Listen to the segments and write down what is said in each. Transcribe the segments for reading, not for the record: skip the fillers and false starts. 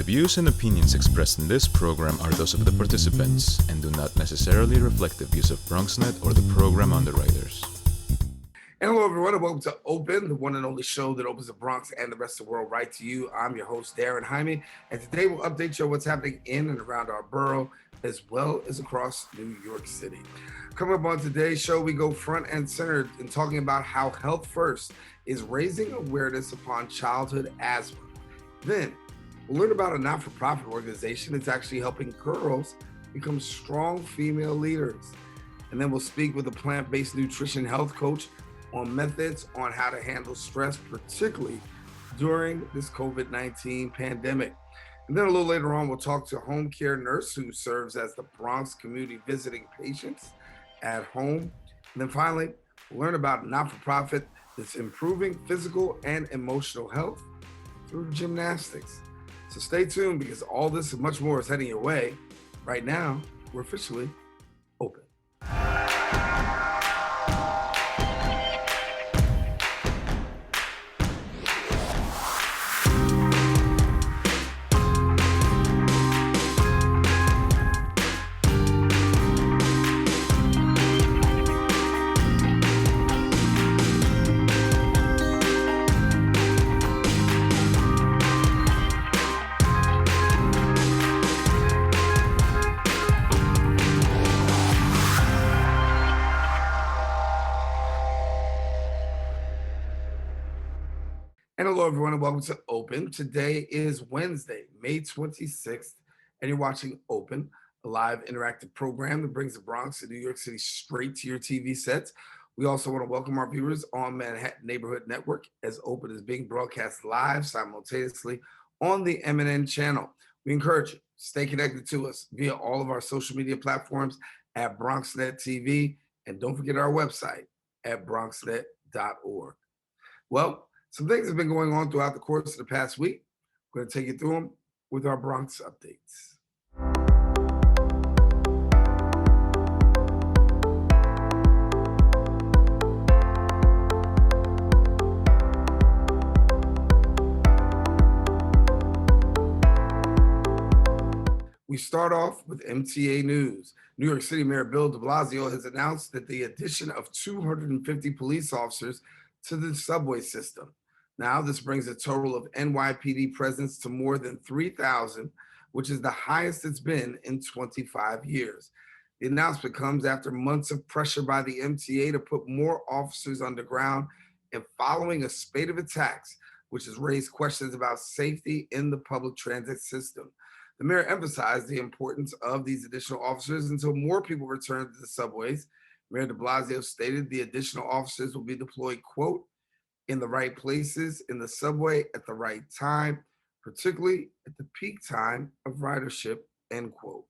views and opinions expressed in this program are those of the participants and do not necessarily reflect the views of BronxNet or the program underwriters. And hello, everyone, and welcome to Open, the one and only show that opens the Bronx and the rest of the world right to you. I'm your host, Daren Jaime, and today we'll update you on what's happening in and around our borough, as well as across New York City. Coming up on today's show, we go front and center in talking about how Healthfirst is raising awareness upon childhood asthma. Then, we'll learn about a not-for-profit organization that's actually helping girls become strong female leaders. And then we'll speak with a plant-based nutrition health coach on methods on how to handle stress, particularly during this COVID-19 pandemic. And then a little later on, we'll talk to a home care nurse who serves as the Bronx community visiting patients at home. And then finally, we'll learn about a not-for-profit that's improving physical and emotional health through gymnastics. So stay tuned because all this and much more is heading your way. Right now, we're officially open. And hello, everyone, and welcome to Open. Today is Wednesday, May 26th, and you're watching Open, a live interactive program that brings the Bronx and New York City straight to your TV sets. We also want to welcome our viewers on Manhattan Neighborhood Network, as Open is being broadcast live simultaneously on the MNN channel. We encourage you to stay connected to us via all of our social media platforms at BronxNet TV, and don't forget our website at bronxnet.org. Well, some things have been going on throughout the course of the past week. We're going to take you through them with our Bronx updates. We start off with MTA news. New York City Mayor Bill de Blasio has announced that the addition of 250 police officers to the subway system. Now, this brings a total of NYPD presence to more than 3,000, which is the highest it's been in 25 years. The announcement comes after months of pressure by the MTA to put more officers underground and following a spate of attacks, which has raised questions about safety in the public transit system. The mayor emphasized the importance of these additional officers until more people return to the subways. Mayor de Blasio stated the additional officers will be deployed, quote, in the right places in the subway at the right time, particularly at the peak time of ridership, end quote.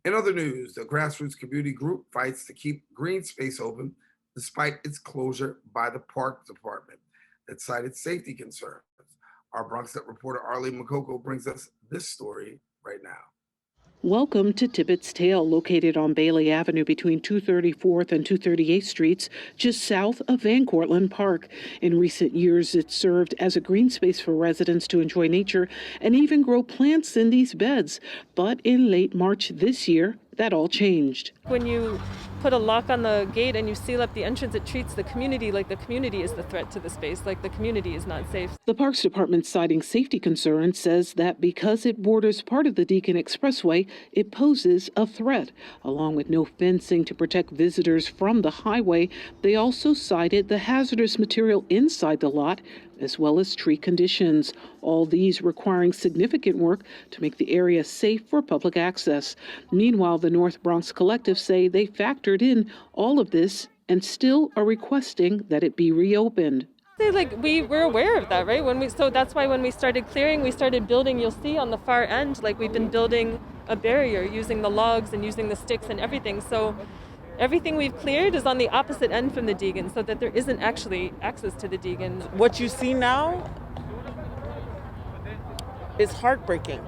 In other news, the grassroots community group fights to keep green space open despite its closure by the park department that cited safety concerns. Our BronxNet reporter Arlene Makoko brings us this story right now. Welcome to Tippett's Tail, located on Bailey Avenue between 234th and 238th Streets, just south of Van Cortlandt Park. In recent years, it served as a green space for residents to enjoy nature and even grow plants in these beds. But in late March this year, that all changed. When you put a lock on the gate and you seal up the entrance, it treats the community like the community is the threat to the space, like the community is not safe. The Parks Department, citing safety concerns, says that because it borders part of the Deacon Expressway, it poses a threat. Along with no fencing to protect visitors from the highway, they also cited the hazardous material inside the lot, as well as tree conditions, all these requiring significant work to make the area safe for public access. Meanwhile, the North Bronx Collective say they factored in all of this and still are requesting that it be reopened. We're aware of that, right? So that's why when we started clearing, we started building. You'll see on the far end, we've been building a barrier using the logs and using the sticks and everything. So everything we've cleared is on the opposite end from the Deegan, so that there isn't actually access to the Deegan. What you see now is heartbreaking.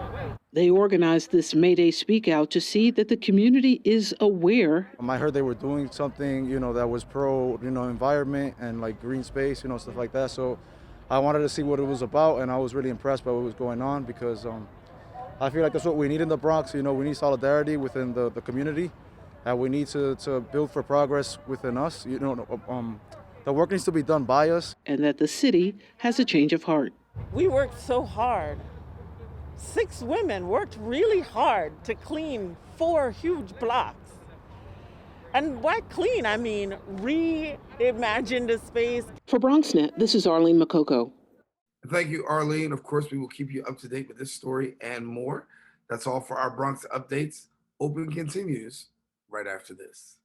They organized this May Day Speak Out to see that the community is aware. I heard they were doing something, that was pro, environment and green space, stuff like that. So I wanted to see what it was about, and I was really impressed by what was going on because I feel like that's what we need in the Bronx. You know, we need solidarity within the community, and we need to build for progress within us. You know, the work needs to be done by us. And that the city has a change of heart. We worked so hard. 6 women worked really hard to clean 4 huge blocks. And by clean, I mean reimagined a space. For BronxNet, this is Arlene Makoko. Thank you, Arlene. Of course, we will keep you up to date with this story and more. That's all for our Bronx updates. Open continues right after this.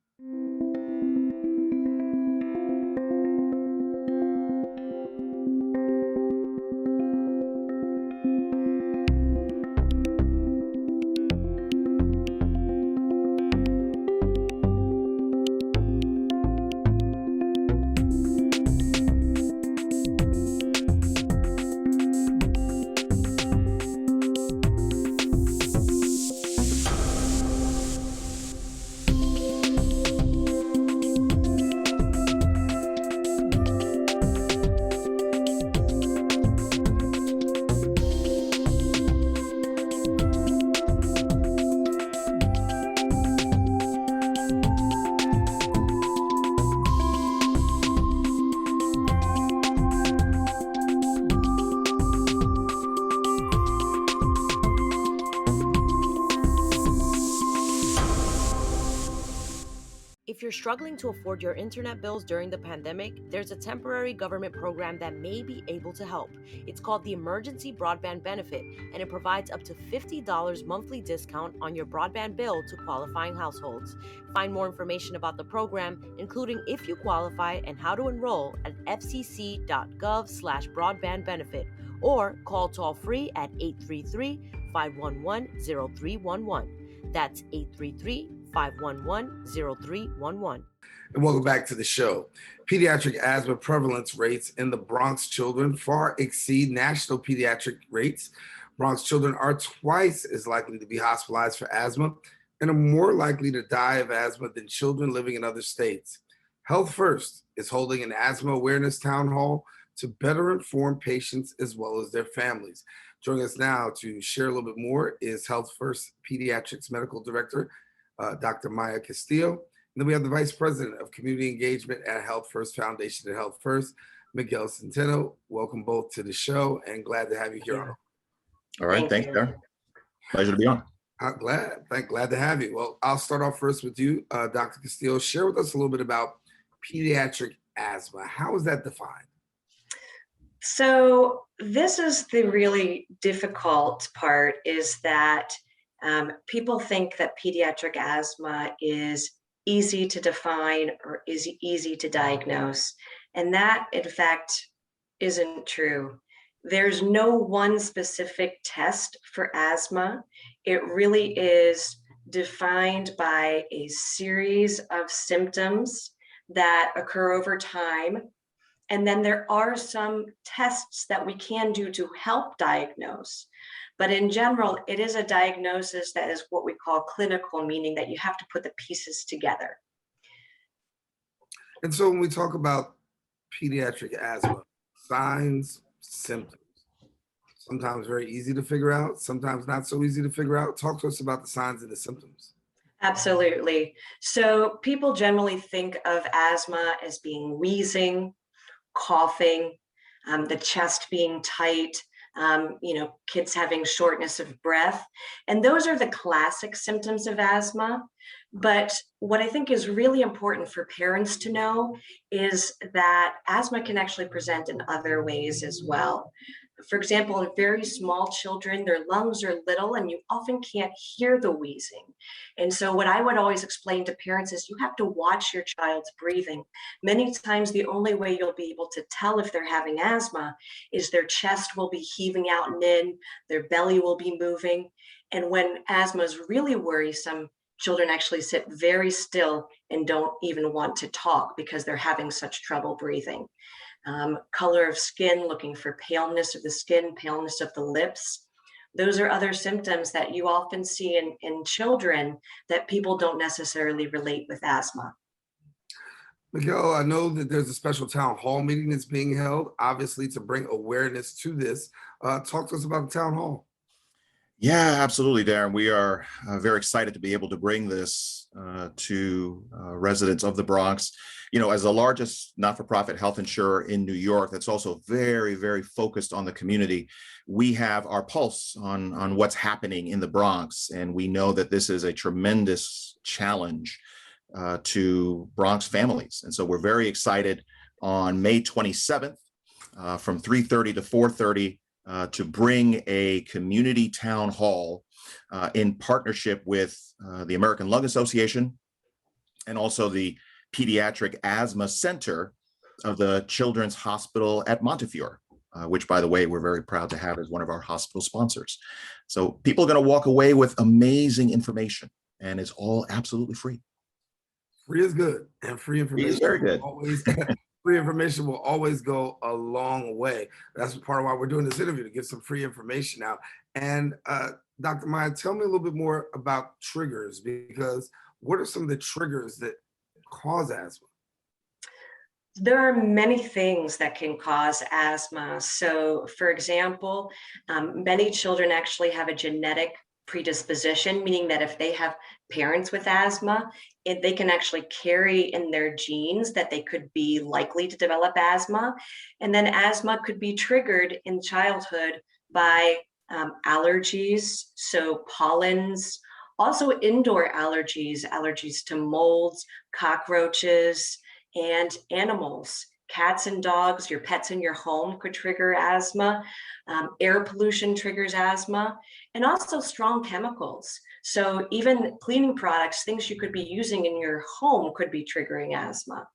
If you're struggling to afford your internet bills during the pandemic, there's a temporary government program that may be able to help. It's called the Emergency Broadband Benefit, and it provides up to $50 monthly discount on your broadband bill to qualifying households. Find more information about the program, including if you qualify and how to enroll, at fcc.gov/broadbandbenefit, or call toll-free at 833-511-0311. That's 833-511-0311. And welcome back to the show. Pediatric asthma prevalence rates in the Bronx children far exceed national pediatric rates. Bronx children are twice as likely to be hospitalized for asthma and are more likely to die of asthma than children living in other states. Healthfirst is holding an asthma awareness town hall to better inform patients as well as their families. Joining us now to share a little bit more is Healthfirst Pediatrics Medical Director, Dr. Maja Castillo. And then we have the Vice President of Community Engagement at Healthfirst Foundation at Healthfirst, Miguel Centeno. Welcome both to the show and glad to have you here. All right, thanks, Daren. Pleasure to be on. Glad to have you. Well, I'll start off first with you, Dr. Castillo. Share with us a little bit about pediatric asthma. How is that defined? So this is the really difficult part, is that people think that pediatric asthma is easy to define or is easy to diagnose. And that, in fact, isn't true. There's no one specific test for asthma. It really is defined by a series of symptoms that occur over time. And then there are some tests that we can do to help diagnose. But in general, it is a diagnosis that is what we call clinical, meaning that you have to put the pieces together. And so when we talk about pediatric asthma, signs, symptoms, sometimes very easy to figure out, sometimes not so easy to figure out. Talk to us about the signs and the symptoms. Absolutely. So people generally think of asthma as being wheezing, coughing, the chest being tight, kids having shortness of breath. And those are the classic symptoms of asthma. But what I think is really important for parents to know is that asthma can actually present in other ways as well. For example, in very small children, their lungs are little and you often can't hear the wheezing. And so what I would always explain to parents is you have to watch your child's breathing. Many times the only way you'll be able to tell if they're having asthma is their chest will be heaving out and in, their belly will be moving. And when asthma is really worrisome, children actually sit very still and don't even want to talk because they're having such trouble breathing. Color of skin, looking for paleness of the skin, paleness of the lips. Those are other symptoms that you often see in children that people don't necessarily relate with asthma. Miguel, I know that there's a special town hall meeting that's being held, obviously to bring awareness to this. Talk to us about the town hall. Yeah, absolutely, Daren. We are very excited to be able to bring this to residents of the Bronx. You know, as the largest not-for-profit health insurer in New York, that's also very, very focused on the community. We have our pulse on what's happening in the Bronx, and we know that this is a tremendous challenge to Bronx families. And so we're very excited on May 27th from 3:30 to 4:30 to bring a community town hall in partnership with the American Lung Association and also the Pediatric Asthma Center of the Children's Hospital at Montefiore, which, by the way, we're very proud to have as one of our hospital sponsors. So people are going to walk away with amazing information, and it's all absolutely free. Free is good, and free information is very good. Always free information will always go a long way. That's part of why we're doing this interview, to get some free information out. And Dr. Maja, tell me a little bit more about triggers, because what are some of the triggers that cause asthma? There are many things that can cause asthma. So, for example, many children actually have a genetic predisposition, meaning that if they have parents with asthma, they can actually carry in their genes that they could be likely to develop asthma. And then asthma could be triggered in childhood by allergies, so pollens, also indoor allergies, allergies to molds, cockroaches, and animals. Cats and dogs, your pets in your home could trigger asthma. Air pollution triggers asthma, and also strong chemicals. So even cleaning products, things you could be using in your home, could be triggering asthma.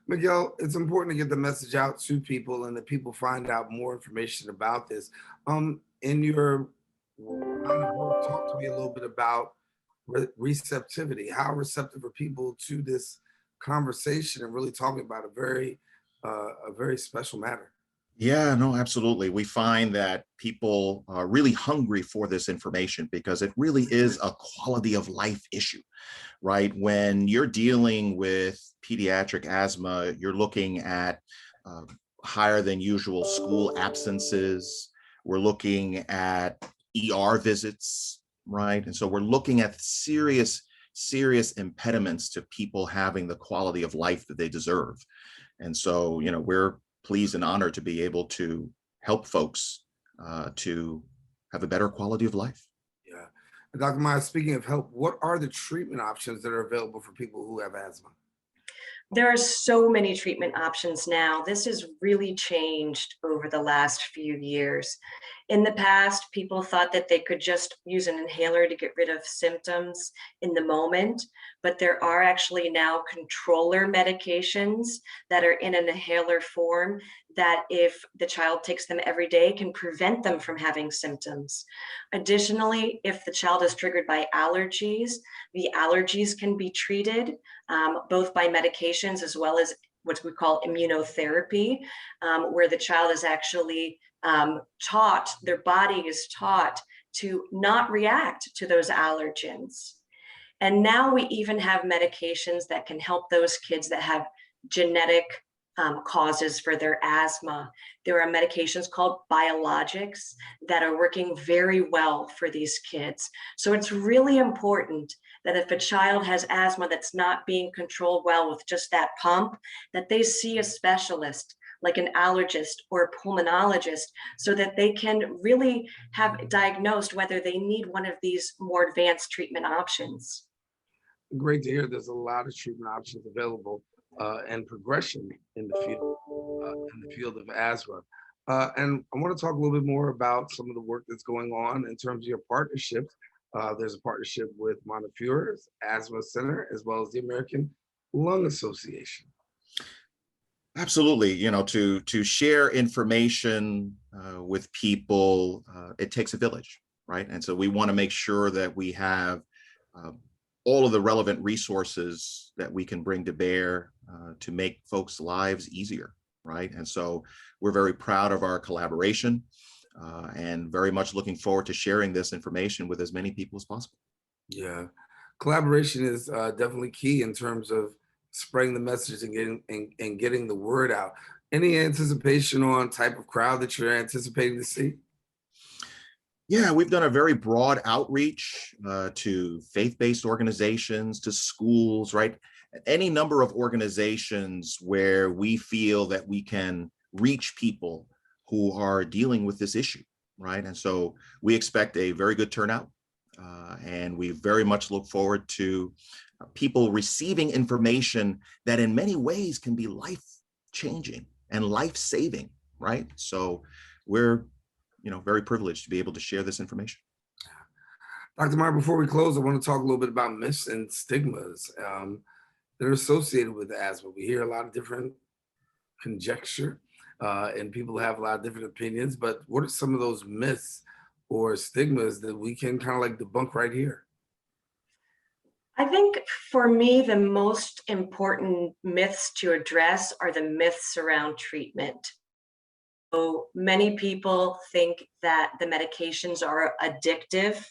Miguel, it's important to get the message out to people and that people find out more information about this. In your line of work, talk to me a little bit about receptivity. How receptive are people to this conversation and really talking about a very special matter? Yeah, no, absolutely. We find that people are really hungry for this information because it really is a quality of life issue, right? When you're dealing with pediatric asthma, you're looking at higher than usual school absences. We're looking at ER visits, right? And so we're looking at serious impediments to people having the quality of life that they deserve. And so, you know, we're pleased and honored to be able to help folks to have a better quality of life. Yeah. And Dr. Maja, speaking of help, what are the treatment options that are available for people who have asthma? There are so many treatment options now. This has really changed over the last few years. In the past, people thought that they could just use an inhaler to get rid of symptoms in the moment, but there are actually now controller medications that are in an inhaler form that, if the child takes them every day, can prevent them from having symptoms. Additionally, if the child is triggered by allergies, the allergies can be treated both by medications as well as what we call immunotherapy, where the child is actually taught, their body is taught to not react to those allergens. And now we even have medications that can help those kids that have genetic causes for their asthma. There are medications called biologics that are working very well for these kids. So it's really important that if a child has asthma that's not being controlled well with just that pump, that they see a specialist like an allergist or a pulmonologist, so that they can really have diagnosed whether they need one of these more advanced treatment options. Great to hear there's a lot of treatment options available and progression in the field of asthma. And I want to talk a little bit more about some of the work that's going on in terms of your partnerships. There's a partnership with Montefiore's Asthma Center, as well as the American Lung Association. Absolutely. You know, to share information with people, it takes a village, right? And so we want to make sure that we have all of the relevant resources that we can bring to bear to make folks' lives easier, right? And so we're very proud of our collaboration and very much looking forward to sharing this information with as many people as possible. Yeah, collaboration is definitely key in terms of spreading the message and getting the word out. Any anticipation on type of crowd that you're anticipating to see? Yeah, we've done a very broad outreach to faith-based organizations, to schools, right? Any number of organizations where we feel that we can reach people who are dealing with this issue, right? And so we expect a very good turnout, and we very much look forward to people receiving information that in many ways can be life-changing and life-saving, right? So we're very privileged to be able to share this information. Dr. Meyer, before we close, I want to talk a little bit about myths and stigmas that are associated with asthma. We hear a lot of different conjecture and people have a lot of different opinions, but what are some of those myths or stigmas that we can kind of like debunk right here? I think for me, the most important myths to address are the myths around treatment. So many people think that the medications are addictive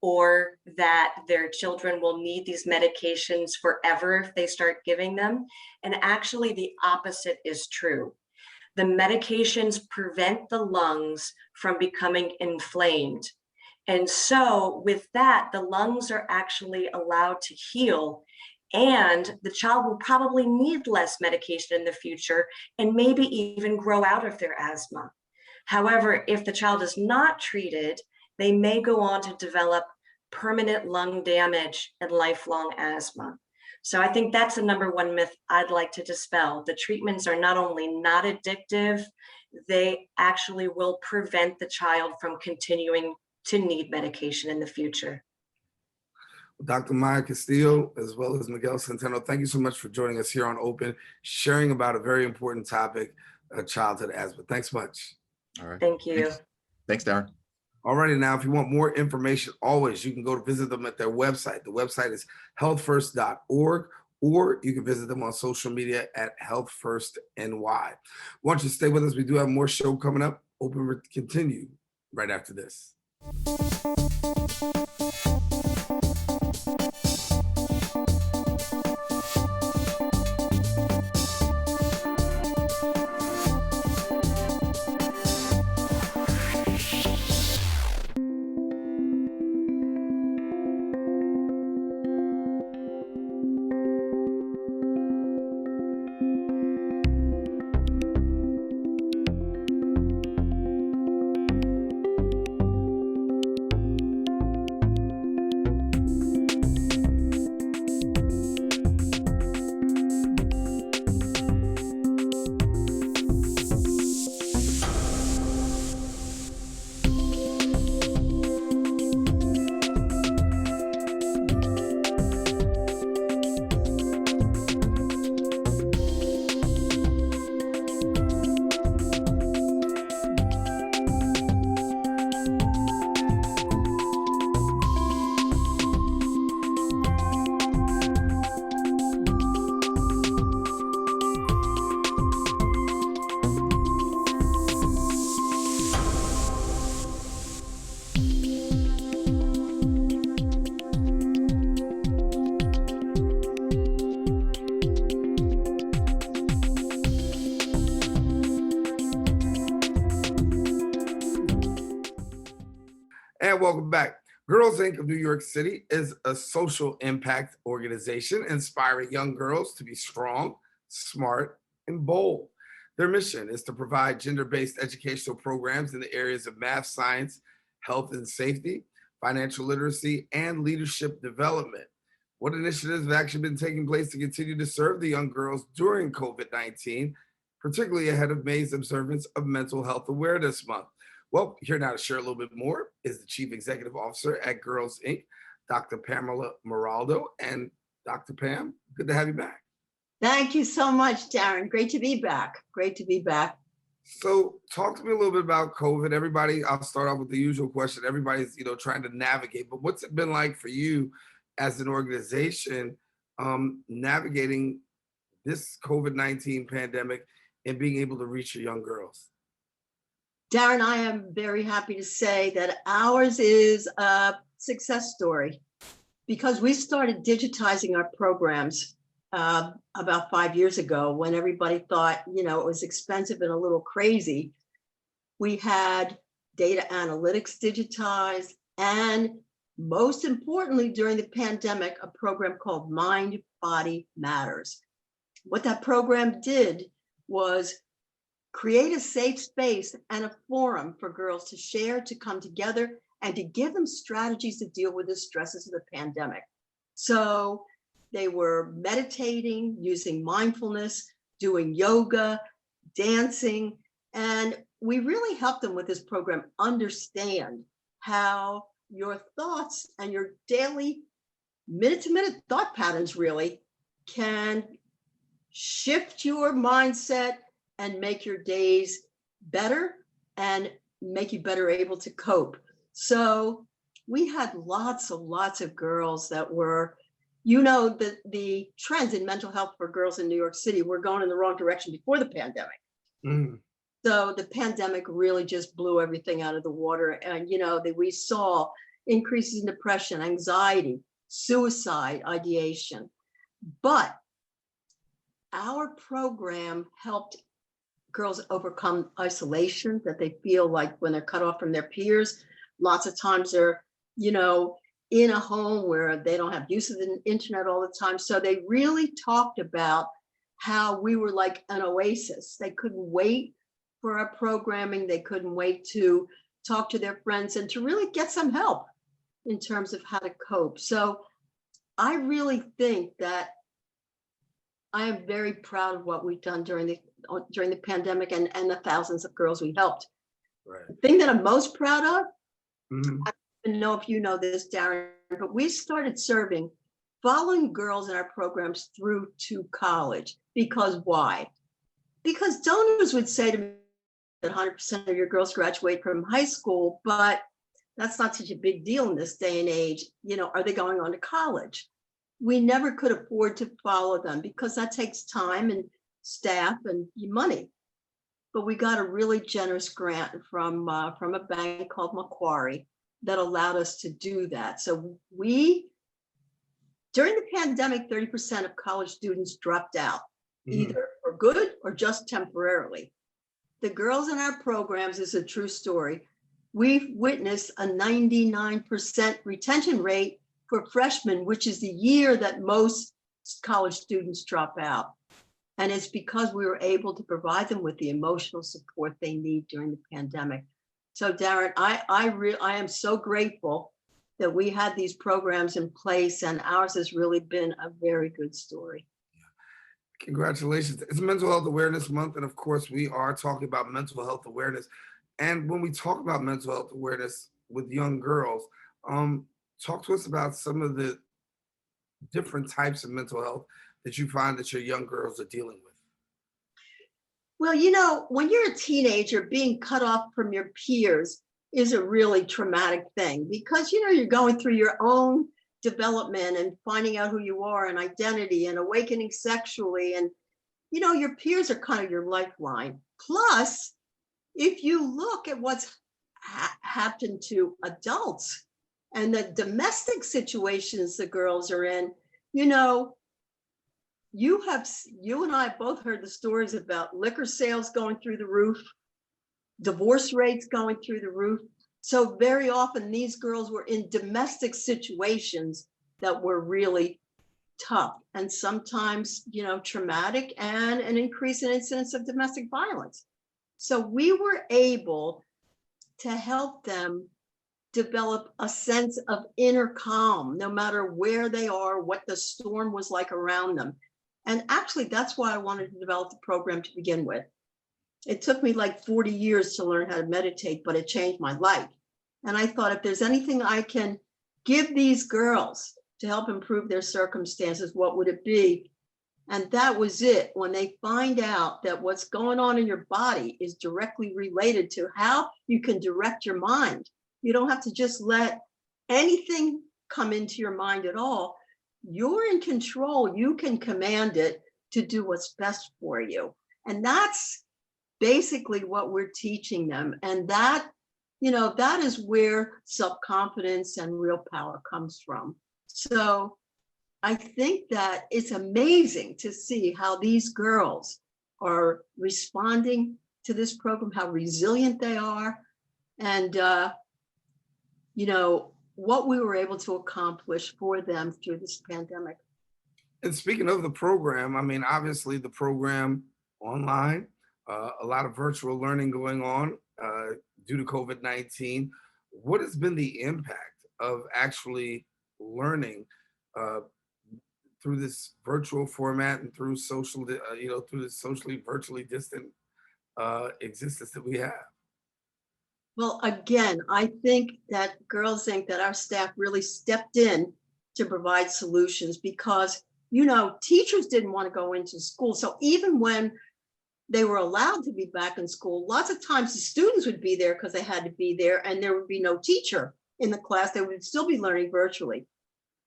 or that their children will need these medications forever if they start giving them. And actually the opposite is true. The medications prevent the lungs from becoming inflamed. And so with that, the lungs are actually allowed to heal, and the child will probably need less medication in the future and maybe even grow out of their asthma. However, if the child is not treated, they may go on to develop permanent lung damage and lifelong asthma. So I think that's the number one myth I'd like to dispel. The treatments are not only not addictive, they actually will prevent the child from continuing to need medication in the future. Dr. Maja Castillo, as well as Miguel Centeno, thank you so much for joining us here on Open, sharing about a very important topic, childhood asthma. Thanks much. All right. Thank you. Thanks, Daren. Alrighty, now, if you want more information, always, you can go to visit them at their website. The website is healthfirst.org, or you can visit them on social media at HealthFirstNY. Why don't you stay with us? We do have more show coming up. Open will continue right after this. And welcome back. Girls Inc. of New York City is a social impact organization inspiring young girls to be strong, smart, and bold. Their mission is to provide gender-based educational programs in the areas of math, science, health and safety, financial literacy, and leadership development. What initiatives have actually been taking place to continue to serve the young girls during COVID-19, particularly ahead of May's observance of Mental Health Awareness Month? Well, here now to share a little bit more is the Chief Executive Officer at Girls Inc., Dr. Pamela Maraldo. And Dr. Pam, good to have you back. Thank you so much, Daren. Great to be back. Great to be back. So talk to me a little bit about COVID. Everybody, I'll start off with the usual question. Everybody's, trying to navigate, but what's it been like for you as an organization navigating this COVID-19 pandemic and being able to reach your young girls? Daren, I am very happy to say that ours is a success story because we started digitizing our programs about 5 years ago when everybody thought, it was expensive and a little crazy. We had data analytics digitized, and most importantly, during the pandemic, a program called Mind Body Matters. What that program did was create a safe space and a forum for girls to share, to come together, and to give them strategies to deal with the stresses of the pandemic. So they were meditating, using mindfulness, doing yoga, dancing, and we really helped them with this program understand how your thoughts and your daily minute-to-minute thought patterns really can shift your mindset and make your days better and make you better able to cope. So we had lots of girls that were, the trends in mental health for girls in New York City were going in the wrong direction before the pandemic. Mm. So the pandemic really just blew everything out of the water. And, that we saw increases in depression, anxiety, suicide, ideation. But our program helped girls overcome isolation that they feel like when they're cut off from their peers. Lots of times they're, in a home where they don't have use of the internet all the time. So they really talked about how we were like an oasis. They couldn't wait for our programming. They couldn't wait to talk to their friends and to really get some help in terms of how to cope. So I really think that I am very proud of what we've done during the pandemic and the thousands of girls we helped. Right. The thing that I'm most proud of, Mhm. I don't know if you know this, Daren, but we started following girls in our programs through to college. Because why? Because donors would say to me that 100% of your girls graduate from high school, but that's not such a big deal in this day and age. Are they going on to college? We never could afford to follow them because that takes time and staff and money. But we got a really generous grant from a bank called Macquarie that allowed us to do that. So during the pandemic, 30% of college students dropped out, either for good or just temporarily. The girls in our programs is a true story. We've witnessed a 99% retention rate for freshmen, which is the year that most college students drop out. And it's because we were able to provide them with the emotional support they need during the pandemic. So Daren, I am so grateful that we had these programs in place, and ours has really been a very good story. Congratulations. It's Mental Health Awareness Month, and of course, we are talking about mental health awareness. And when we talk about mental health awareness with young girls, talk to us about some of the different types of mental health that you find that your young girls are dealing with. Well, when you're a teenager, being cut off from your peers is a really traumatic thing because, you're going through your own development and finding out who you are and identity and awakening sexually. And, your peers are kind of your lifeline. Plus, if you look at what's happened to adults and the domestic situations the girls are in, you and I both heard the stories about liquor sales going through the roof, divorce rates going through the roof. So very often these girls were in domestic situations that were really tough and sometimes, traumatic, and an increase in incidents of domestic violence. So we were able to help them develop a sense of inner calm, no matter where they are, what the storm was like around them. And actually, that's why I wanted to develop the program to begin with. It took me like 40 years to learn how to meditate, but it changed my life. And I thought, if there's anything I can give these girls to help improve their circumstances, what would it be? And that was it. When they find out that what's going on in your body is directly related to how you can direct your mind. You don't have to just let anything come into your mind at all. You're in control. You can command it to do what's best for you. And that's basically what we're teaching them. And that is where self-confidence and real power comes from. So I think that it's amazing to see how these girls are responding to this program, how resilient they are. and, what we were able to accomplish for them through this pandemic. And speaking of the program, I mean, obviously the program online, a lot of virtual learning going on due to COVID-19. What has been the impact of actually learning through this virtual format and through social, through this socially, virtually distant existence that we have? Well, again, I think that Girls Inc., that our staff really stepped in to provide solutions because, teachers didn't want to go into school. So even when they were allowed to be back in school, lots of times the students would be there because they had to be there and there would be no teacher in the class. They would still be learning virtually.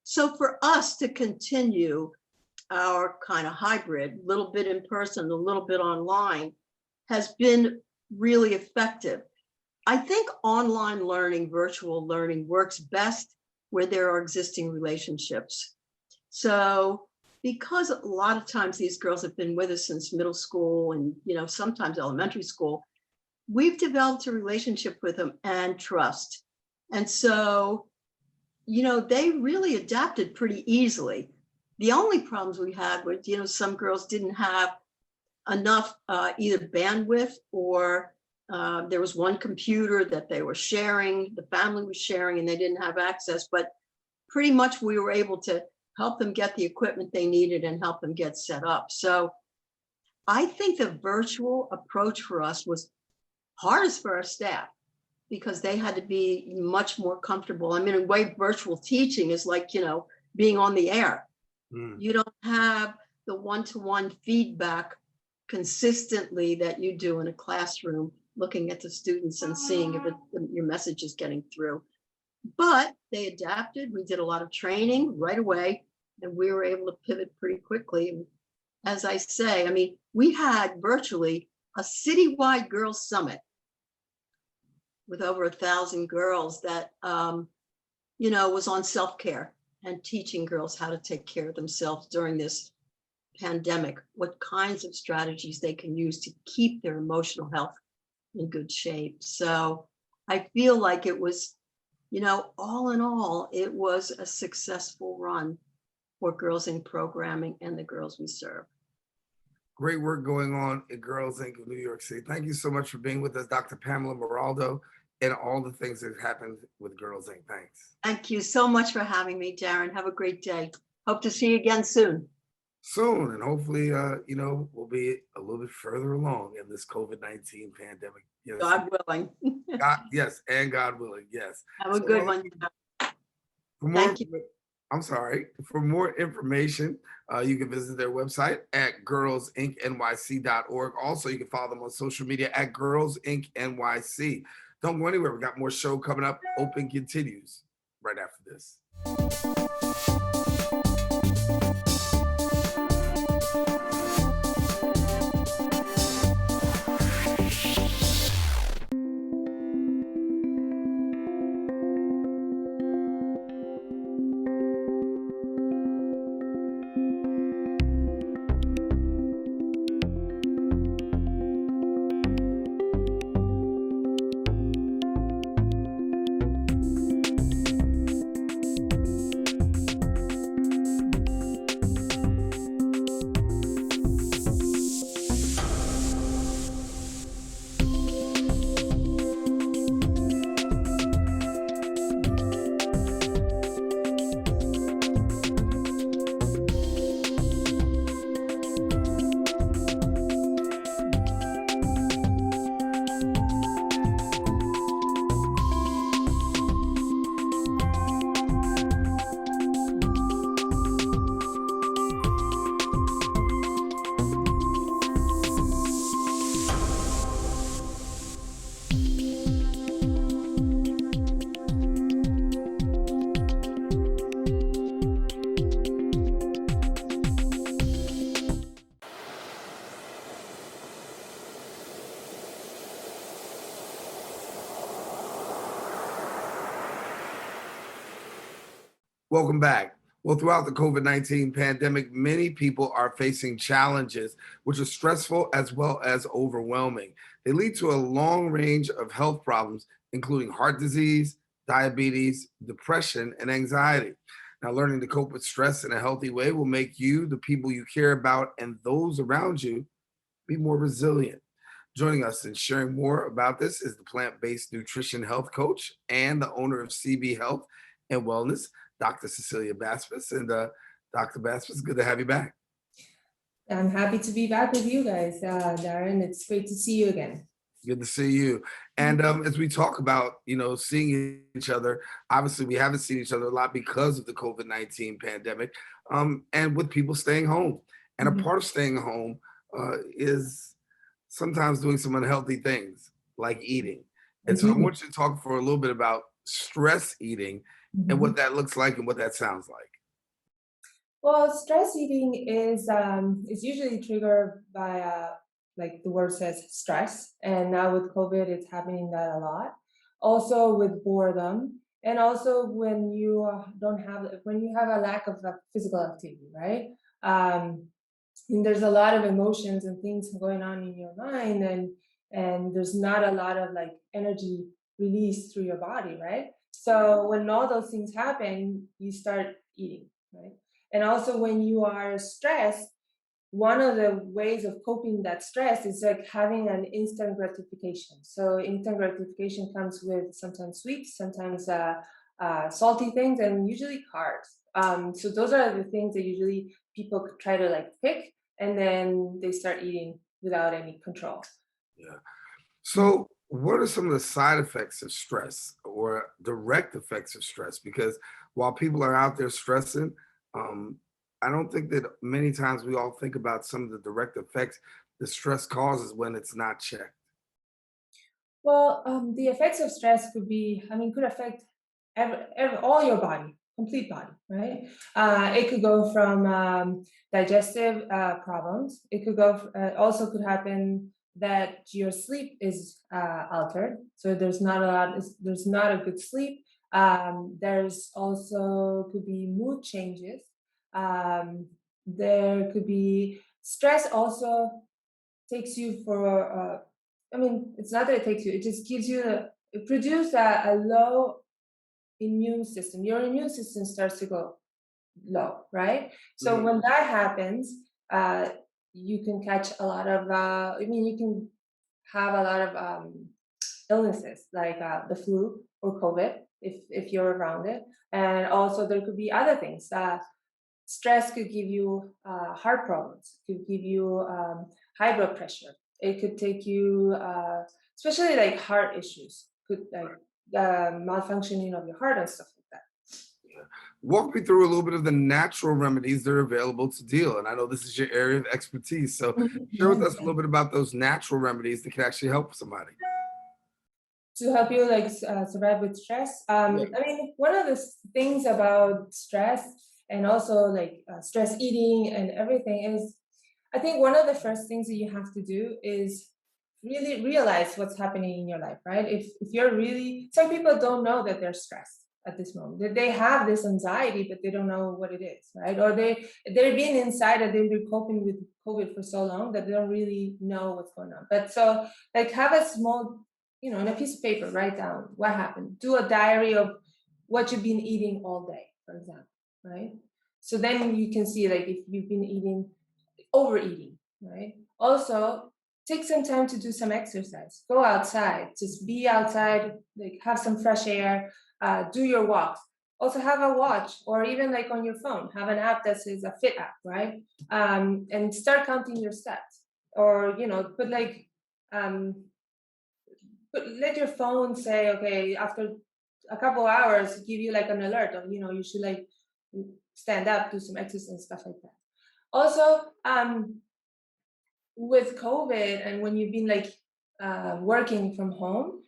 So for us to continue our kind of hybrid, a little bit in person, a little bit online, has been really effective. I think online learning, virtual learning works best where there are existing relationships. So because a lot of times these girls have been with us since middle school and, sometimes elementary school, we've developed a relationship with them and trust. And so, they really adapted pretty easily. The only problems we had were, some girls didn't have enough either bandwidth or there was one computer that they were sharing, the family was sharing, and they didn't have access. But pretty much we were able to help them get the equipment they needed and help them get set up. So I think the virtual approach for us was hardest for our staff because they had to be much more comfortable. I mean, in a way, virtual teaching is like, being on the air. You don't have the one-to-one feedback consistently that you do in a classroom, looking at the students and seeing if your message is getting through. But they adapted. We did a lot of training right away, and we were able to pivot pretty quickly. And as I say, I mean, we had virtually a citywide girls summit with over 1,000 girls that, was on self-care and teaching girls how to take care of themselves during this pandemic, what kinds of strategies they can use to keep their emotional health in good shape. So I feel like it was, all in all, it was a successful run for Girls Inc. programming and the girls we serve. Great work going on at Girls Inc. of New York City. Thank you so much for being with us, Dr. Pamela Maraldo, and all the things that happened with Girls Inc. Thanks. Thank you so much for having me, Daren. Have a great day. Hope to see you again soon. Soon, and hopefully, we'll be a little bit further along in this COVID-19 pandemic. Yes. God willing. Yes, and God willing, yes. Have a good one. Thank you. I'm sorry. For more information, you can visit their website at girlsincnyc.org. Also, you can follow them on social media at Girls Inc. NYC. Don't go anywhere. We got more show coming up. Open continues right after this. Welcome back. Well, throughout the COVID-19 pandemic, many people are facing challenges which are stressful as well as overwhelming. They lead to a long range of health problems, including heart disease, diabetes, depression, and anxiety. Now, learning to cope with stress in a healthy way will make you, the people you care about, and those around you be more resilient. Joining us and sharing more about this is the plant based nutrition health coach and the owner of CB Health and Wellness, Dr. Cecilia Basbus. And Dr. Basbus, good to have you back. I'm happy to be back with you guys, Daren. It's great to see you again. Good to see you. And as we talk about, seeing each other, obviously we haven't seen each other a lot because of the COVID-19 pandemic, and with people staying home. And a part of staying home is sometimes doing some unhealthy things like eating. And so I want you to talk for a little bit about stress eating and what that looks like and what that sounds like. Well, stress eating is usually triggered by like the word says stress, and now with COVID, it's happening that a lot. Also with boredom, and also when you when you have a lack of physical activity, right? And there's a lot of emotions and things going on in your mind, and there's not a lot of like energy released through your body, right? So when all those things happen, you start eating, right? And also when you are stressed, one of the ways of coping that stress is like having an instant gratification. So instant gratification comes with sometimes sweet, sometimes salty things, and usually carbs. So those are the things that usually people try to like pick, and then they start eating without any control. Yeah. So what are some of the side effects of stress or direct effects of stress? Because while people are out there stressing, I don't think that many times we all think about some of the direct effects the stress causes when it's not checked. Well, the effects of stress could affect all your body, complete body, right? It could go from digestive problems. It could go, also could happen that your sleep is altered. So there's not a good sleep. There's also could be mood changes. There could be stress also takes you for, it's not that it takes you, it just gives you, it produces a low immune system. Your immune system starts to go low, right? So when that happens, you can catch a lot of, you can have a lot of illnesses like the flu or COVID if you're around it. And also there could be other things. Stress could give you heart problems, could give you high blood pressure. It could take you, especially like heart issues, could like malfunctioning of your heart and stuff like that. Yeah. Walk me through a little bit of the natural remedies that are available to deal. And I know this is your area of expertise. So share with us a little bit about those natural remedies that can actually help somebody. To help you like survive with stress. One of the things about stress and also like stress eating and everything is, I think one of the first things that you have to do is really realize what's happening in your life, right? If you're really, some people don't know that they're stressed at this moment, that they have this anxiety, but they don't know what it is, right? Or they've been inside and they've been coping with COVID for so long that they don't really know what's going on. But so like have a small, on a piece of paper, write down what happened. Do a diary of what you've been eating all day, for example, right? So then you can see like if you've been overeating, right? Also, take some time to do some exercise. Go outside, just be outside, like have some fresh air, do your walks. Also have a watch or even like on your phone, have an app that says a fit app, right? And start counting your steps or, put like, let your phone say, okay, after a couple hours, give you like an alert of, you should like stand up, do some exercise and stuff like that. Also, with COVID and when you've been like working from home,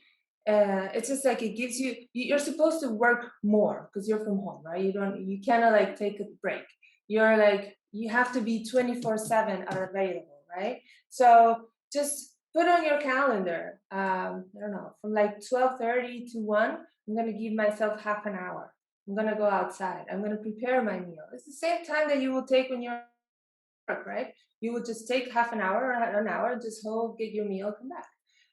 it's just like it gives you're supposed to work more because you're from home, right? You cannot like take a break. You're like, you have to be 24/7 available, right? So just put on your calendar, I don't know, from like 12:30 to 1, I'm going to give myself half an hour, I'm gonna go outside. I'm gonna prepare my meal. It's the same time that you will take when you're at work, right? You would just take half an hour or an hour, just get your meal, come back.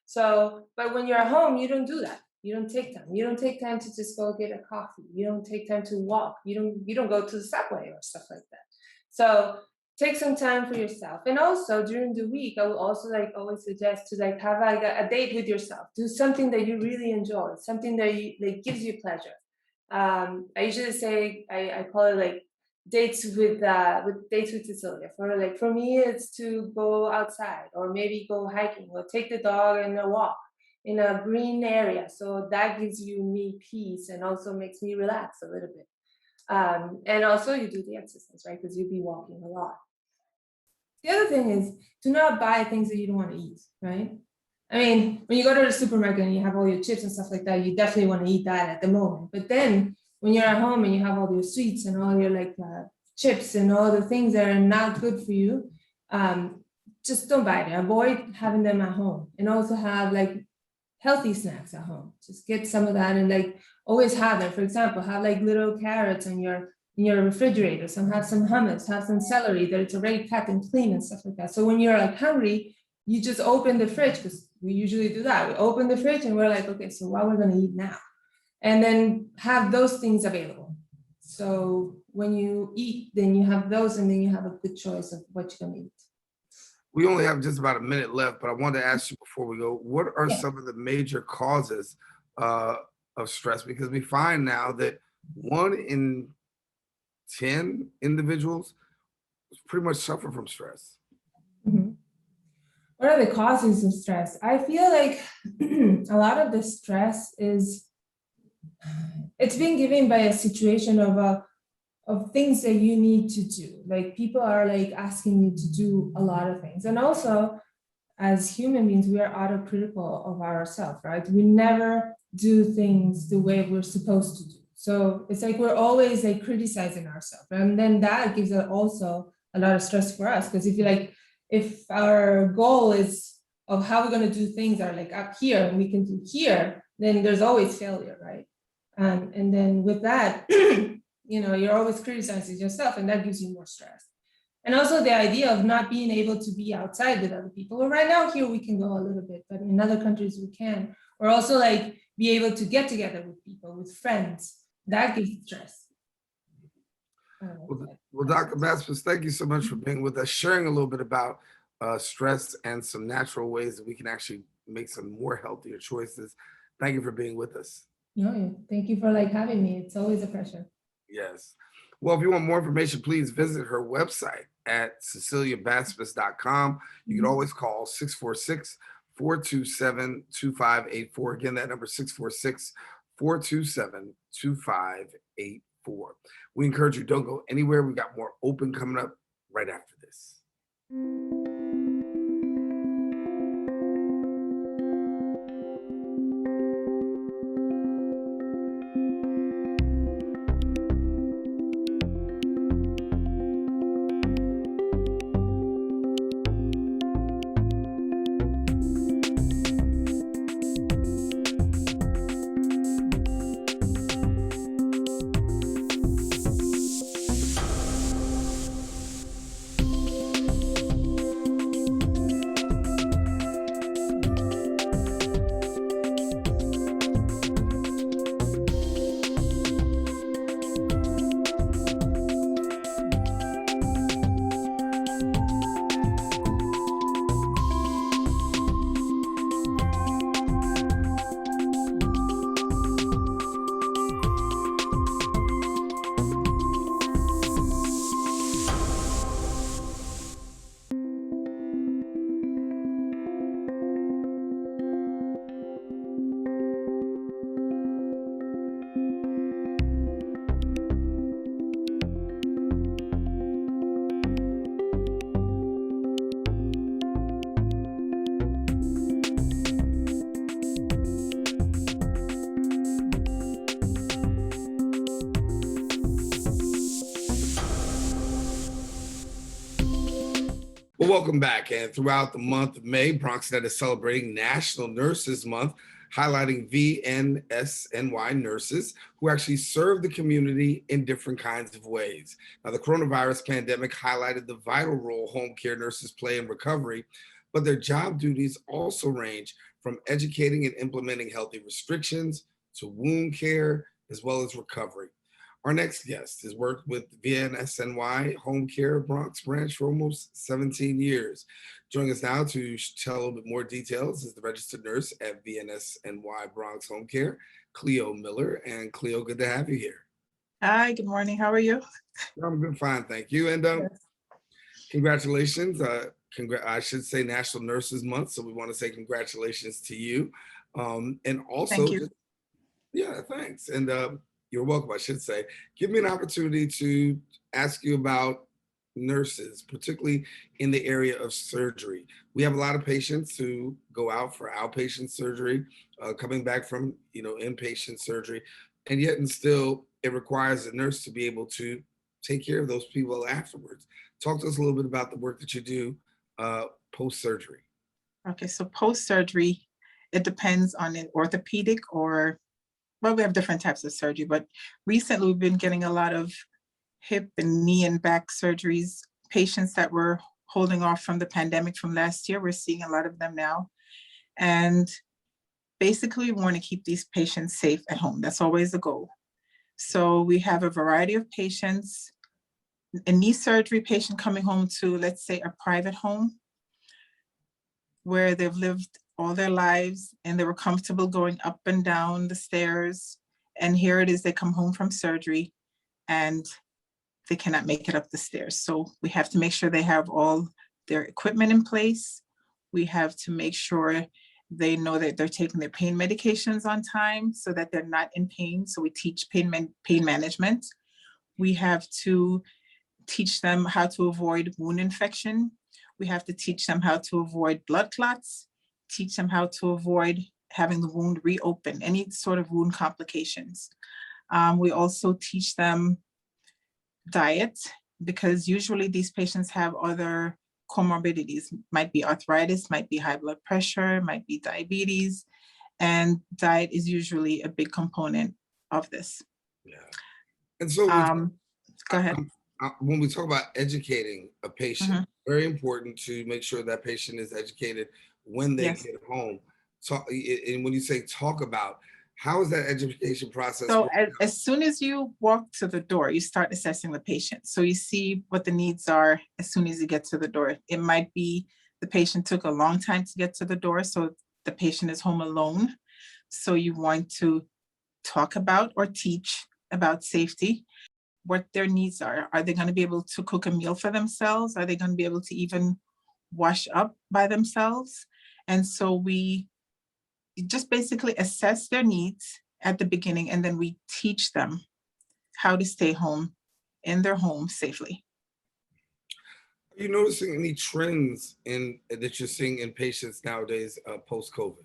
So, but when you're at home, you don't do that. You don't take time. You don't take time to just go get a coffee. You don't take time to walk. You don't go to the subway or stuff like that. So take some time for yourself. And also during the week, I will also always suggest to have a date with yourself. Do something that you really enjoy, something that gives you pleasure. I usually say I call it dates with Cecilia. For me, it's to go outside or maybe go hiking or take the dog and a walk in a green area. So that gives me peace and also makes me relax a little bit. And also you do the exercise, right? Because you'll be walking a lot. The other thing is, do not buy things that you don't want to eat, right? I mean, when you go to the supermarket and you have all your chips and stuff like that, you definitely want to eat that at the moment. But then when you're at home and you have all your sweets and all your chips and all the things that are not good for you, just don't buy them. Avoid having them at home, and also have healthy snacks at home. Just get some of that and always have them. For example, have little carrots in your refrigerator. Have some hummus, have some celery that it's already cut and clean and stuff like that. So when you're hungry, you just open the fridge, because we usually do that. We open the fridge and we're okay, so what we're gonna eat now? And then have those things available. So when you eat, then you have those, and then you have a good choice of what you're gonna eat. We only have just about a minute left, but I wanted to ask you before we go, what are some of the major causes of stress? Because we find now that 1 in 10 individuals pretty much suffer from stress. Mm-hmm. What are the causes of stress? I feel a lot of the stress it's being given by a situation of things that you need to do. People are asking you to do a lot of things. And also, as human beings, we are autocritical of ourselves, right? We never do things the way we're supposed to do. So it's we're always criticizing ourselves. And then that gives us also a lot of stress for us. Because if our goal is of how we're going to do things are up here and we can do here, then there's always failure, right? And then with that, you're always criticizing yourself, and that gives you more stress. And also the idea of not being able to be outside with other people. Well, right now here we can go a little bit, but in other countries we can. Or also be able to get together with people, with friends. That gives stress. Well, Dr. Basbus, thank you so much for being with us, sharing a little bit about stress and some natural ways that we can actually make some more healthier choices. Thank you for being with us. No, thank you for having me. It's always a pleasure. Yes. Well, if you want more information, please visit her website at ceciliabasbus.com. You can always call 646-427-2584. Again, that number 646-427-2584. We encourage you, don't go anywhere. We got more open coming up right after this. Well, welcome back. And throughout the month of May, BronxNet is celebrating National Nurses Month. highlighting VNSNY nurses who actually serve the community in different kinds of ways. Now, the coronavirus pandemic highlighted the vital role home care nurses play in recovery, but their job duties also range from educating and implementing healthy restrictions to wound care, as well as recovery. Our next guest has worked with VNSNY Home Care Bronx branch for almost 17 years. Joining us now to tell a little bit more details is the registered nurse at VNSNY Bronx Home Care, Cleo Miller. And Cleo, good to have you here. Hi, good morning. How are you? I'm good, fine, thank you. And congratulations. I should say National Nurses Month, so we want to say congratulations to you. And also, Thank you. Yeah, thanks. And you're welcome, I should say. Give me an opportunity to ask you about nurses, particularly in the area of surgery. We have a lot of patients who go out for outpatient surgery, coming back from inpatient surgery, and yet and still it requires a nurse to be able to take care of those people afterwards. Talk to us a little bit about the work that you do post-surgery. Okay, so post-surgery, it depends on an orthopedic or, well, we have different types of surgery, but recently we've been getting a lot of hip and knee and back surgeries. Patients that were holding off from the pandemic from last year, we're seeing a lot of them now. And basically we want to keep these patients safe at home. That's always the goal. So we have a variety of patients. A knee surgery patient coming home to, let's say, a private home where they've lived all their lives and they were comfortable going up and down the stairs. And here it is, they come home from surgery and they cannot make it up the stairs. So we have to make sure they have all their equipment in place. We have to make sure they know that they're taking their pain medications on time so that they're not in pain. So we teach pain management. We have to teach them how to avoid wound infection. We have to teach them how to avoid blood clots, teach them how to avoid having the wound reopen, any sort of wound complications. We also teach them diet, because usually these patients have other comorbidities, might be arthritis, might be high blood pressure, might be diabetes, and diet is usually a big component of this. Yeah. And so go ahead. When we talk about educating a patient, very important to make sure that patient is educated when they get home. So, and when you say talk about, how is that education process? So as soon as you walk to the door, you start assessing the patient. So you see what the needs are as soon as you get to the door. It might be the patient took a long time to get to the door, so the patient is home alone. So you want to talk about or teach about safety, what their needs are. Are they going to be able to cook a meal for themselves? Are they going to be able to even wash up by themselves? And so we just basically assess their needs at the beginning, and then we teach them how to stay home in their home safely. Are you noticing any trends that you're seeing in patients nowadays post-COVID?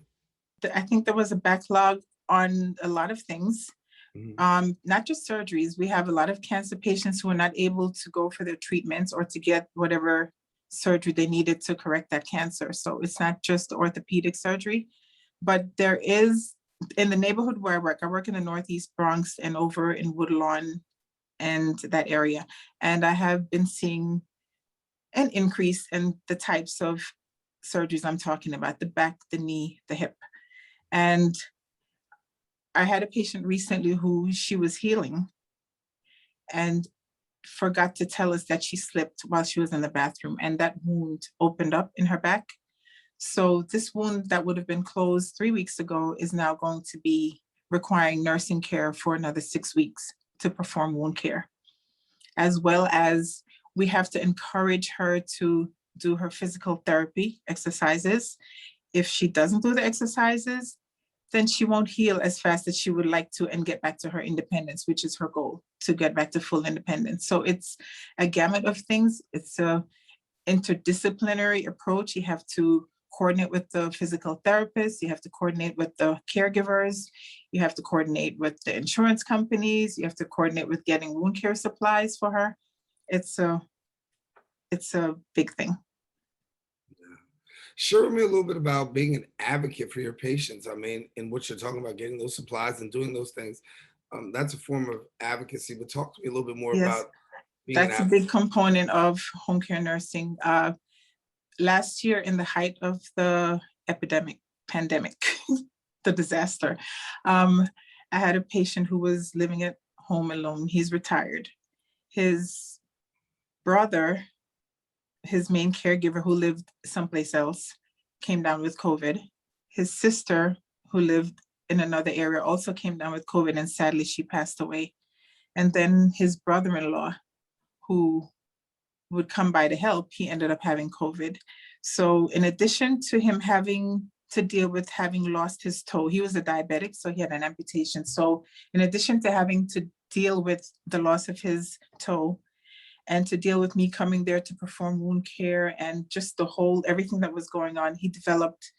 I think there was a backlog on a lot of things. Not just surgeries. We have a lot of cancer patients who are not able to go for their treatments or to get whatever surgery they needed to correct that cancer. So it's not just orthopedic surgery, but there is, in the neighborhood where I work in the Northeast Bronx and over in Woodlawn and that area. And I have been seeing an increase in the types of surgeries I'm talking about, the back, the knee, the hip. And I had a patient recently who she was healing and forgot to tell us that she slipped while she was in the bathroom, and that wound opened up in her back. So this wound that would have been closed 3 weeks ago is now going to be requiring nursing care for another 6 weeks to perform wound care. As well as we have to encourage her to do her physical therapy exercises. If she doesn't do the exercises, then she won't heal as fast as she would like to and get back to her independence, which is her goal, to get back to full independence. So it's a gamut of things. It's a interdisciplinary approach. You have to coordinate with the physical therapist, you have to coordinate with the caregivers, you have to coordinate with the insurance companies, you have to coordinate with getting wound care supplies for her. It's a big thing. Share with me a little bit about being an advocate for your patients. I mean, in what you're talking about, getting those supplies and doing those things. That's a form of advocacy, but talk to me a little bit more Yes, about being an that's a advocate. big component of home care nursing. Last year, in the height of the pandemic, the disaster, I had a patient who was living at home alone. He's retired. His brother, his main caregiver who lived someplace else, came down with COVID. His sister, who lived in another area, also came down with COVID, and sadly she passed away. And then his brother-in-law, who would come by to help, he ended up having COVID. So in addition to him having to deal with having lost his toe, he was a diabetic, so he had an amputation. So in addition to having to deal with the loss of his toe, and to deal with me coming there to perform wound care and just the whole, everything that was going on, he developed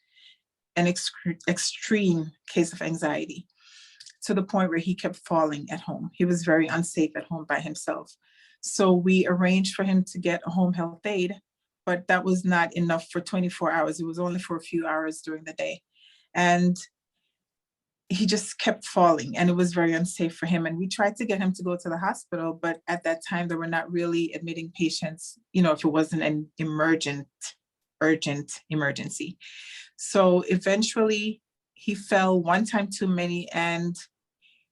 an extreme case of anxiety to the point where he kept falling at home. He was very unsafe at home by himself. So we arranged for him to get a home health aide, but that was not enough for 24 hours. It was only for a few hours during the day. And he just kept falling, and it was very unsafe for him. And we tried to get him to go to the hospital, but at that time they were not really admitting patients, if it wasn't an urgent emergency. So eventually he fell one time too many, and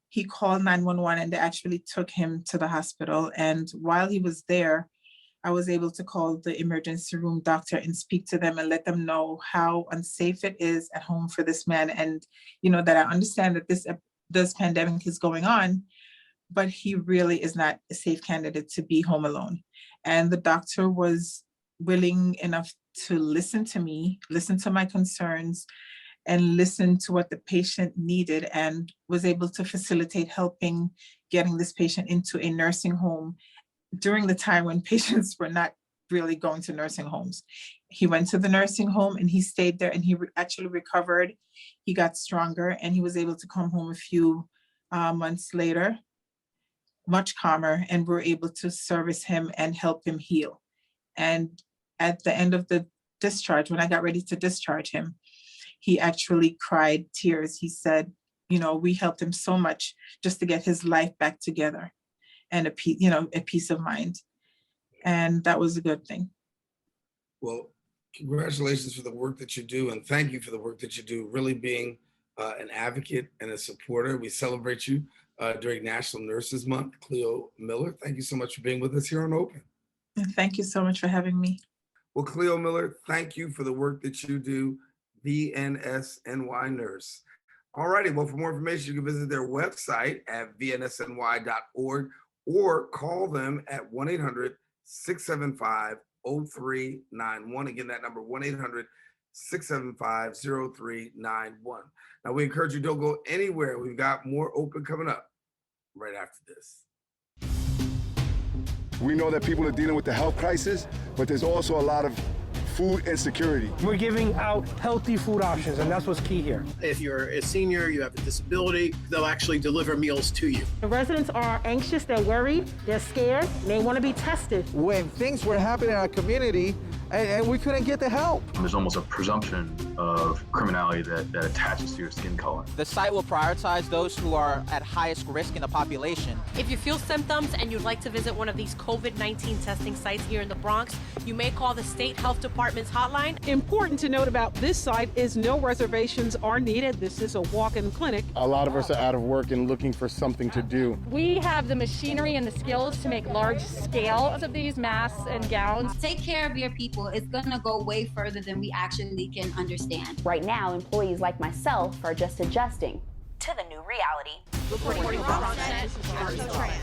he called 911, and they actually took him to the hospital. And while he was there, I was able to call the emergency room doctor and speak to them and let them know how unsafe it is at home for this man. And, that I understand that this pandemic is going on, but he really is not a safe candidate to be home alone. And the doctor was willing enough to listen to me, listen to my concerns, and listen to what the patient needed, and was able to facilitate helping getting this patient into a nursing home during the time when patients were not really going to nursing homes. He went to the nursing home and he stayed there, and he actually recovered. He got stronger, and he was able to come home a few months later, much calmer, and we're able to service him and help him heal. And at the end of the discharge, when I got ready to discharge him, he actually cried tears. He said, we helped him so much just to get his life back together and a peace of mind. And that was a good thing. Well, congratulations for the work that you do, and thank you for the work that you do, really being an advocate and a supporter. We celebrate you during National Nurses Month. Cleo Miller, thank you so much for being with us here on Open. Thank you so much for having me. Well, Cleo Miller, thank you for the work that you do, VNSNY Nurse. All righty, well, for more information, you can visit their website at vnsny.org or call them at 1-800-675-0391. Again, that number, 1-800-675-0391. Now, we encourage you, don't go anywhere. We've got more Open coming up right after this. We know that people are dealing with the health crisis, but there's also a lot of food insecurity. We're giving out healthy food options, and that's what's key here. If you're a senior, you have a disability, they'll actually deliver meals to you. The residents are anxious, they're worried, they're scared, they want to be tested. When things were happening in our community and we couldn't get the help. There's almost a presumption of criminality that attaches to your skin color. The site will prioritize those who are at highest risk in the population. If you feel symptoms and you'd like to visit one of these COVID-19 testing sites here in the Bronx, you may call the State Health Department's hotline. Important to note about this site is no reservations are needed. This is a walk-in clinic. A lot of us are out of work and looking for something to do. We have the machinery and the skills to make large scales of these masks and gowns. Take care of your people. It's going to go way further than we actually can understand. Right now, employees like myself are just adjusting to the new reality. Reporting from Broadband, Arissa.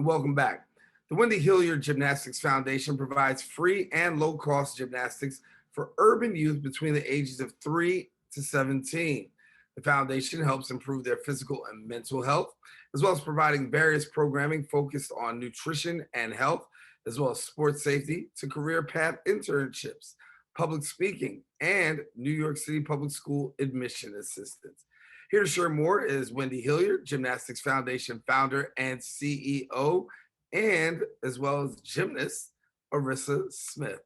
welcome back. The Wendy Hilliard Gymnastics Foundation provides free and low-cost gymnastics for urban youth between the ages of 3 to 17. The foundation helps improve their physical and mental health, as well as providing various programming focused on nutrition and health, as well as sports safety to career path internships, public speaking, and New York City Public School admission assistance. Here to share more is Wendy Hilliard, Gymnastics Foundation founder and CEO, and as well as gymnast Arissa Smith.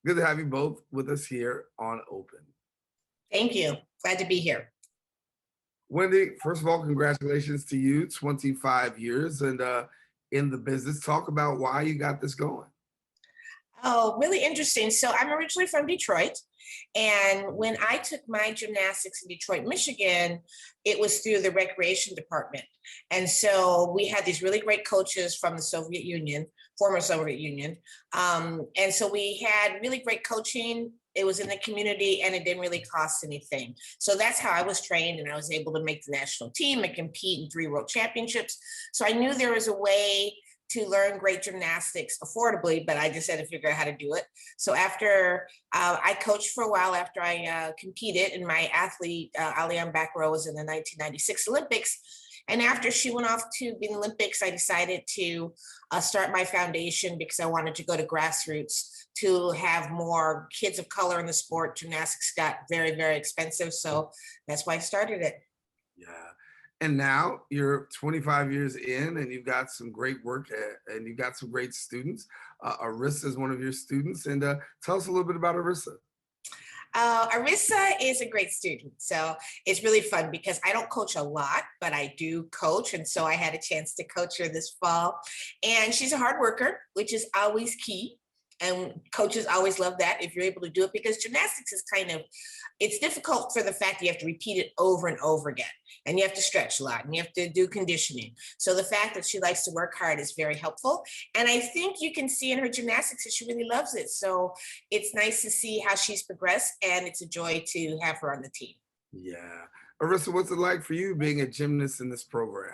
Good to have you both with us here on Open. Thank you. Glad to be here. Wendy, first of all, congratulations to you, 25 years and in the business. Talk about why you got this going. Oh, really interesting. So I'm originally from Detroit. And when I took my gymnastics in Detroit, Michigan, it was through the recreation department. And so we had these really great coaches from the Soviet Union, former Soviet Union. And so we had really great coaching. It was in the community and it didn't really cost anything. So that's how I was trained, and I was able to make the national team and compete in 3 world championships. So I knew there was a way to learn great gymnastics affordably, but I just had to figure out how to do it. So after I coached for a while after I competed, and my athlete, Aliane Bakaro, was in the 1996 Olympics. And after she went off to the Olympics, I decided to start my foundation because I wanted to go to grassroots to have more kids of color in the sport. Gymnastics got very, very expensive. So that's why I started it. Yeah. And now you're 25 years in and you've got some great work and you've got some great students. Arissa is one of your students. And tell us a little bit about Arissa. Arissa is a great student. So it's really fun because I don't coach a lot, but I do coach. And so I had a chance to coach her this fall. And she's a hard worker, which is always key. And coaches always love that if you're able to do it, because gymnastics is it's difficult for the fact that you have to repeat it over and over again. And you have to stretch a lot and you have to do conditioning. So the fact that she likes to work hard is very helpful. And I think you can see in her gymnastics that she really loves it. So it's nice to see how she's progressed, and it's a joy to have her on the team. Yeah. Arissa, what's it like for you being a gymnast in this program?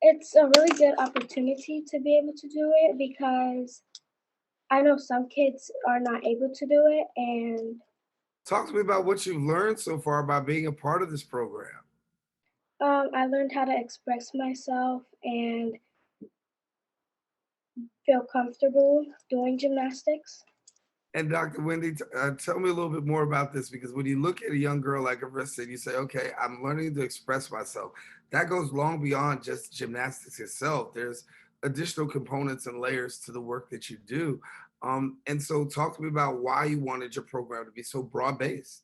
It's a really good opportunity to be able to do it because I know some kids are not able to do it. And talk to me about what you've learned so far by being a part of this program. I learned how to express myself and feel comfortable doing gymnastics. And Dr. Wendy, tell me a little bit more about this, because when you look at a young girl like Arissa, you say, okay, I'm learning to express myself. That goes long beyond just gymnastics itself. There's additional components and layers to the work that you do. And so talk to me about why you wanted your program to be so broad-based.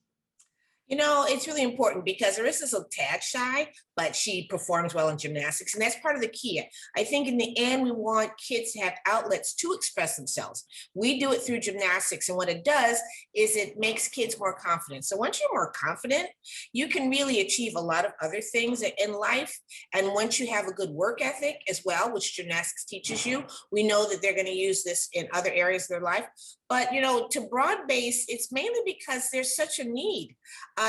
You know, it's really important because Arissa's a tad shy, but she performs well in gymnastics. And that's part of the key. I think in the end, we want kids to have outlets to express themselves. We do it through gymnastics. And what it does is it makes kids more confident. So once you're more confident, you can really achieve a lot of other things in life. And once you have a good work ethic as well, which gymnastics teaches you, we know that they're going to use this in other areas of their life. But, you know, to broad base, it's mainly because there's such a need.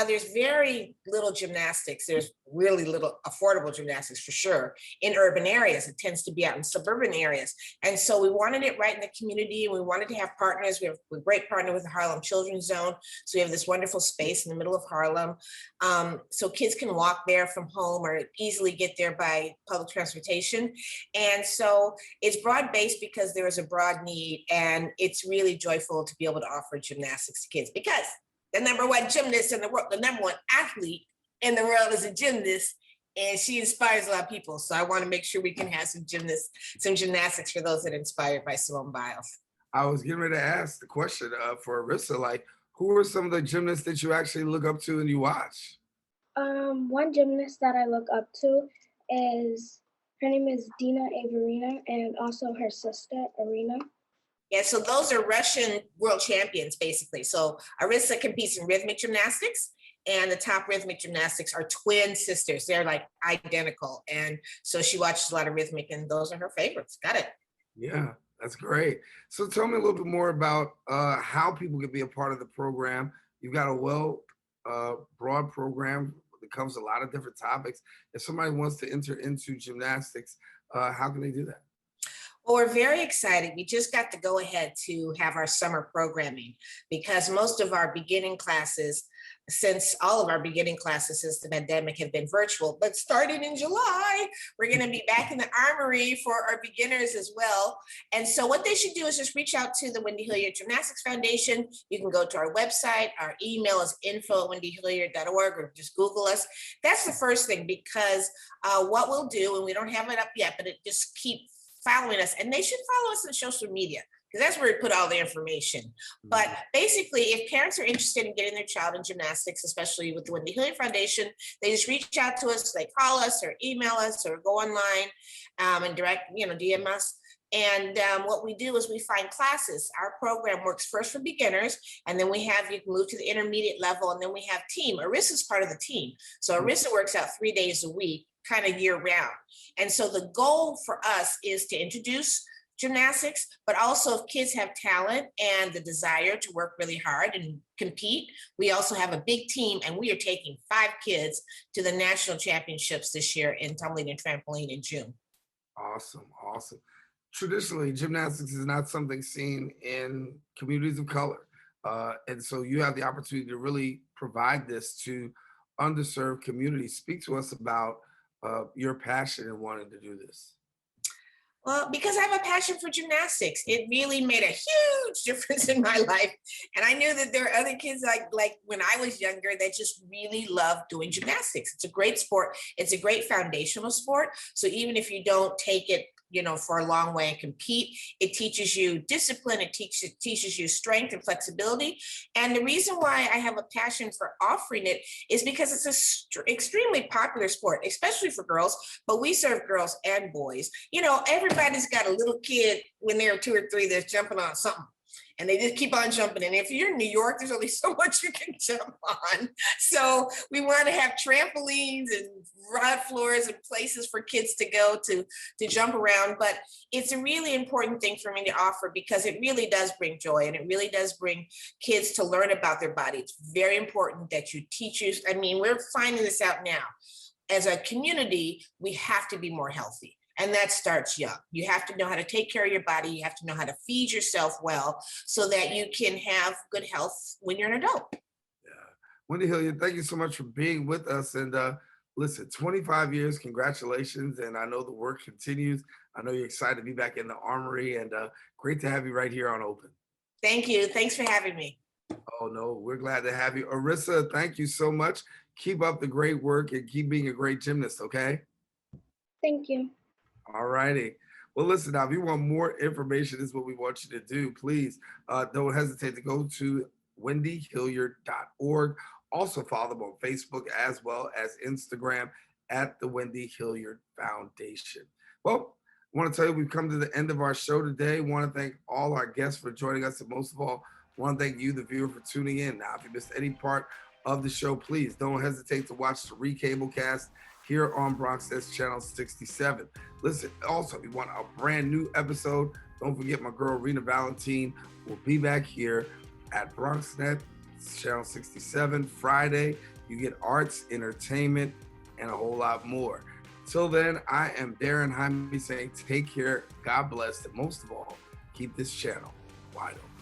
There's very little gymnastics. There's really little affordable gymnastics for sure in urban areas. It tends to be out in suburban areas. And so we wanted it right in the community, and we wanted to have partners. We have a great partner with the Harlem Children's Zone. So we have this wonderful space in the middle of Harlem. So kids can walk there from home or easily get there by public transportation. And so it's broad-based because there is a broad need, and it's really joyful to be able to offer gymnastics to kids, because the #1 gymnast in the world, the #1 athlete in the world is a gymnast, and she inspires a lot of people. So I want to make sure we can have some gymnastics for those that are inspired by Simone Biles. I was getting ready to ask the question for Arissa, like, who are some of the gymnasts that you actually look up to and you watch? One gymnast that I look up to her name is Dina Averina, and also her sister, Irina. Yeah, so those are Russian world champions, basically. So Arissa competes in rhythmic gymnastics, and the top rhythmic gymnastics are twin sisters. They're like identical. And so she watches a lot of rhythmic, and those are her favorites. Got it. Yeah, that's great. So tell me a little bit more about how people can be a part of the program. You've got a broad program, the covers a lot of different topics. If somebody wants to enter into gymnastics, how can they do that? Well, we're very excited. We just got to go ahead to have our summer programming because most of our beginning classes, since all of our beginning classes since the pandemic have been virtual, but starting in July, we're going to be back in the Armory for our beginners as well. And so what they should do is just reach out to the Wendy Hilliard Gymnastics Foundation. You can go to our website. Our email is info@wendyhilliard.org, or just Google us. That's the first thing, because what we'll do, and we don't have it up yet, but it just keep following us, and they should follow us on social media, because that's where we put all the information. But basically, if parents are interested in getting their child in gymnastics, especially with the Wendy Hilliard Foundation, they just reach out to us. They call us or email us or go online and direct, DM us. And what we do is we find classes. Our program works first for beginners, and then you can move to the intermediate level, and then we have team. Arissa's part of the team. So Arissa works out 3 days a week, kind of year round. And so the goal for us is to introduce gymnastics, but also if kids have talent and the desire to work really hard and compete, we also have a big team, and we are taking 5 kids to the national championships this year in tumbling and trampoline in June. Awesome. Traditionally, gymnastics is not something seen in communities of color. And so you have the opportunity to really provide this to underserved communities. Speak to us about your passion in wanting to do this. Well, because I have a passion for gymnastics, it really made a huge difference in my life. And I knew that there are other kids like when I was younger that just really love doing gymnastics. It's a great sport. It's a great foundational sport. So even if you don't take it, for a long way and compete, it teaches you discipline. It teaches you strength and flexibility. And the reason why I have a passion for offering it is because it's an extremely popular sport, especially for girls, but we serve girls and boys. Everybody's got a little kid when they're 2 or 3 that's jumping on something, and they just keep on jumping. And if you're in New York, there's only so much you can jump on. So we want to have trampolines and rod floors and places for kids to go to jump around. But it's a really important thing for me to offer, because it really does bring joy, and it really does bring kids to learn about their body. It's very important that you teach you. We're finding this out now. As a community, we have to be more healthy. And that starts young. You have to know how to take care of your body. You have to know how to feed yourself well so that you can have good health when you're an adult. Yeah. Wendy Hilliard, thank you so much for being with us. And listen, 25 years, congratulations. And I know the work continues. I know you're excited to be back in the Armory, and great to have you right here on Open. Thank you. Thanks for having me. Oh, no, we're glad to have you. Arissa, thank you so much. Keep up the great work and keep being a great gymnast, okay? Thank you. All righty. Well, listen, now, if you want more information, this is what we want you to do. Please don't hesitate to go to wendyhilliard.org. Also follow them on Facebook as well as Instagram at the Wendy Hilliard Foundation. Well, I want to tell you, we've come to the end of our show today. I want to thank all our guests for joining us. And most of all, I want to thank you, the viewer, for tuning in. Now, if you missed any part of the show, please don't hesitate to watch the recablecast here on Bronx Channel 67. Listen, also, if you want a brand new episode, don't forget my girl, Rena Valentine, will be back here at BronxNet Channel 67 Friday. You get arts, entertainment, and a whole lot more. Till then, I am Daren Jaime saying take care, God bless, and most of all, keep this channel wide open.